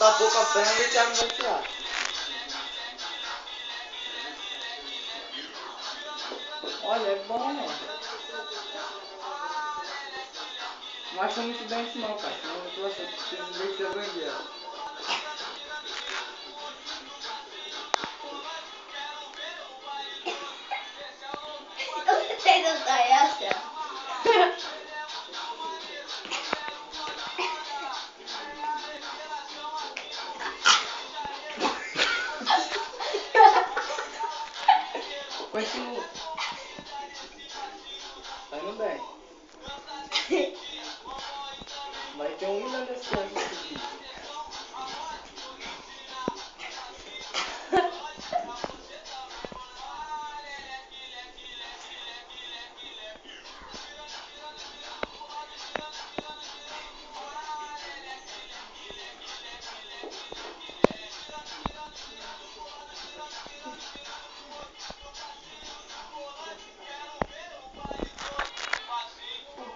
botar pouca perna e o Thiago vai tirar. Olha, é bom, né? Não acho muito bem isso não, cara. Senão eu trouxe esse bem que você bandeira. Eu sei dançar essa. Continua. Tá indo bem. Vai ter 1 milhão de acessos nesse vídeo.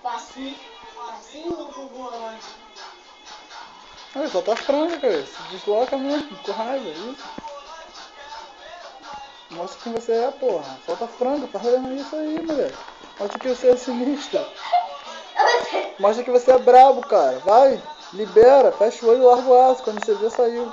Passinho com volante. Olha, solta a franga, cara. Se desloca mesmo, com raiva, é isso. Mostra quem você é, porra. Solta a franga, faz isso aí, moleque. Mostra que você é sinistro. Mostra que você é brabo, cara. Vai, libera, fecha o olho e larga o aço. Quando você vê, saiu.